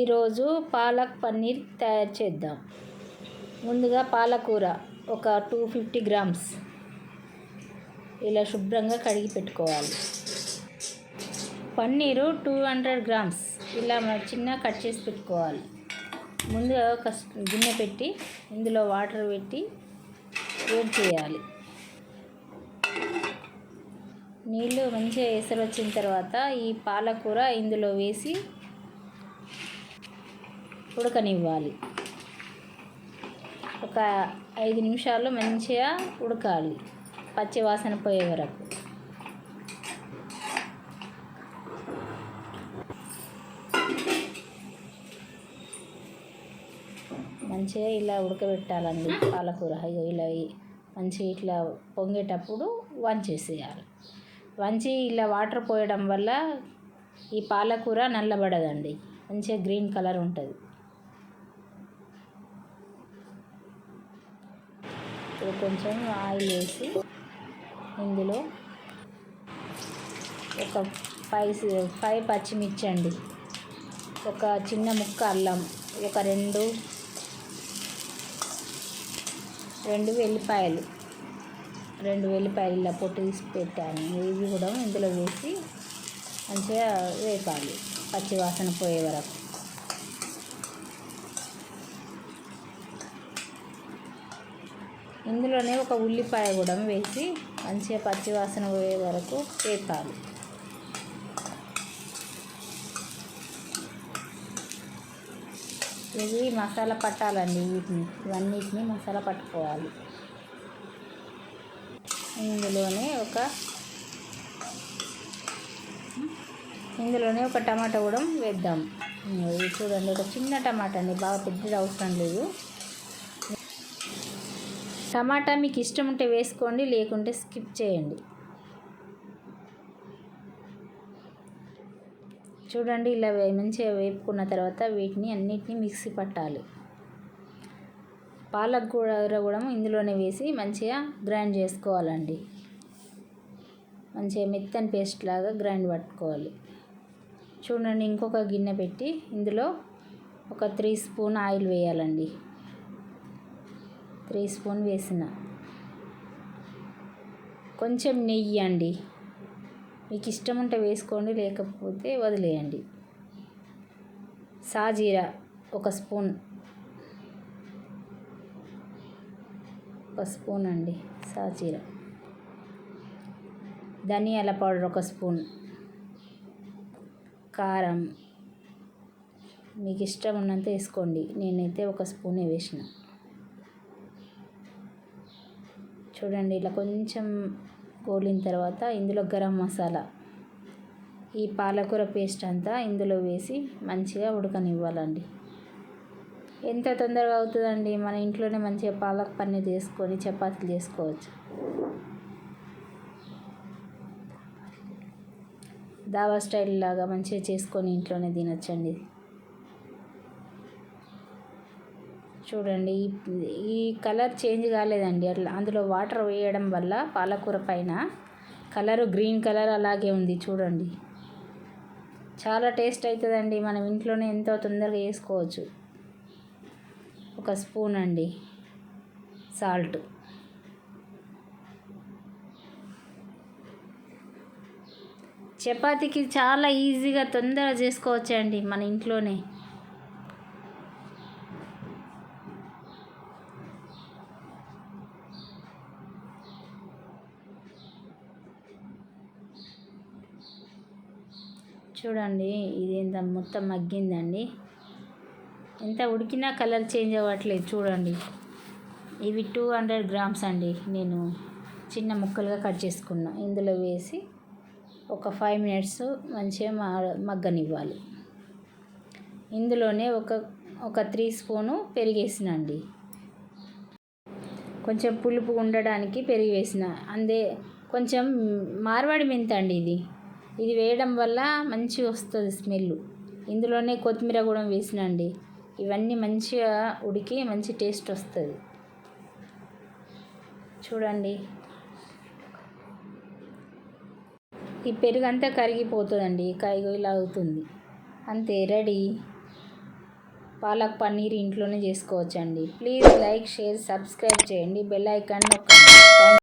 ఈరోజు పాలక్ పన్నీర్ తయారు చేద్దాం. ముందుగా పాలకూర ఒక 250 గ్రామ్స్ ఇలా శుభ్రంగా కడిగి పెట్టుకోవాలి. పన్నీరు 200 గ్రామ్స్ ఇలా చిన్న కట్ చేసి పెట్టుకోవాలి. ముందుగా ఒక గిన్నె పెట్టి ఇందులో వాటర్ పెట్టి వేడి చేయాలి. నీళ్ళు మంచిగా ఎసరు వచ్చిన తర్వాత ఈ పాలకూర ఇందులో వేసి ఉడకనివ్వాలి. ఒక 5 నిమిషాలు మంచిగా ఉడకాలి, పచ్చి వాసన పోయే వరకు. మంచిగా ఇలా ఉడకబెట్టాలండి పాలకూర. ఇలా మంచిగా ఇట్లా పొంగేటప్పుడు వంచేసేయాలి. వంచి ఇలా వాటర్ పోయడం వల్ల ఈ పాలకూర నల్లబడదండి, మంచిగా గ్రీన్ కలర్ ఉంటుంది. ఇప్పుడు కొంచెం ఆయిల్ వేసి ఇందులో ఒక 5 పచ్చిమిర్చి అండి, ఒక చిన్న ముక్క అల్లం, ఒక రెండు వెల్లిపాయలు ఇలా పొట్టు తీసి పెట్టాను. ఇవి కూడా ఇందులో వేసి మంచిగా వేపాలి పచ్చి వాసన పోయే వరకు. ఇందులోనే ఒక ఉల్లిపాయ కూడా వేసి మంచిగా పచ్చి వాసన పోయే వరకు వేపాలి. ఇది మసాలా పట్టాలండి, ఇవన్నిటిని మసాలా పట్టుకోవాలి. ఇందులోనే ఒక టమాటా కూడా వేద్దాం. ఇది చూడండి, ఒక చిన్న టమాటా అండి, బాగా పెద్దది అవసరం లేదు. టమాటా మీకు ఇష్టం ఉంటే వేసుకోండి, లేకుంటే స్కిప్ చేయండి. చూడండి, ఇలా మంచిగా వేపుకున్న తర్వాత వీటిని అన్నిటినీ మిక్సీ పట్టాలి. పాలక్ కూడా ఇందులోనే వేసి మంచిగా గ్రైండ్ చేసుకోవాలండి. మంచిగా మెత్తని పేస్ట్ లాగా గ్రైండ్ పట్టుకోవాలి. చూడండి, ఇంకొక గిన్నె పెట్టి ఇందులో ఒక 3 స్పూన్ ఆయిల్ వేయాలండి. 3 స్పూన్ వేసిన కొంచెం నెయ్యి అండి, మీకు ఇష్టం ఉంటే వేసుకోండి, లేకపోతే వదిలేయండి. సాజీరా ఒక స్పూన్ అండి సాజీరా. ధనియాల పౌడర్ ఒక స్పూన్. కారం మీకు ఇష్టం ఉన్నంత వేసుకోండి, నేనైతే ఒక స్పూనే వేసిన. చూడండి, ఇలా కొంచెం గోలిన తర్వాత ఇందులో గరం మసాలా, ఈ పాలకూర పేస్ట్ అంతా ఇందులో వేసి మంచిగా ఉడకనివ్వాలండి. ఎంత తొందరగా అవుతుందండి, మన ఇంట్లోనే మంచిగా పాలక్ పన్నీర్ చేసుకొని చపాతీలు చేసుకోవచ్చు. దాబా స్టైల్ లాగా మంచిగా చేసుకొని ఇంట్లోనే తినొచ్చండి. చూడండి, ఈ కలర్ చేంజ్ కాలేదండి, అట్లా అందులో వాటర్ వేయడం వల్ల పాలకూర పైన కలరు గ్రీన్ కలర్ అలాగే ఉంది. చూడండి, చాలా టేస్ట్ అవుతుందండి, మనం ఇంట్లోనే ఎంతో తొందరగా చేసుకోవచ్చు. ఒక స్పూన్ అండి సాల్ట్. చపాతీకి చాలా ఈజీగా తొందరగా చేసుకోవచ్చండి మన ఇంట్లోనే. చూడండి, ఇది ఎంత మొత్తం మగ్గిందండి, ఎంత ఉడికినా కలర్ చేంజ్ అవ్వట్లేదు. చూడండి, ఇవి 200 గ్రామ్స్ అండి, నేను చిన్న ముక్కలుగా కట్ చేసుకున్నా. ఇందులో వేసి ఒక 5 మినిట్స్ మంచిగా మగ్గనివ్వాలి. ఇందులోనే ఒక 3 స్పూను పెరిగేసినండి, కొంచెం పులుపు ఉండడానికి పెరుగు వేసిన. కొంచెం మార్వాడి మెంత అండి, ఇది వేయడం వల్ల మంచిగా వస్తుంది స్మెల్. ఇందులోనే కొత్తిమీర కూడా వేసినండి. ఇవన్నీ మంచిగా ఉడికి మంచి టేస్ట్ వస్తుంది. చూడండి, ఈ పెరుగు అంతా కరిగిపోతుందండి, ఇలా అవుతుంది. అంతే, రెడీ. పాలక్ పన్నీర్ ఇంట్లోనే చేసుకోవచ్చండి. ప్లీజ్ లైక్, షేర్, సబ్స్క్రైబ్ చేయండి. బెల్ ఐకాన్ నొక్కండి.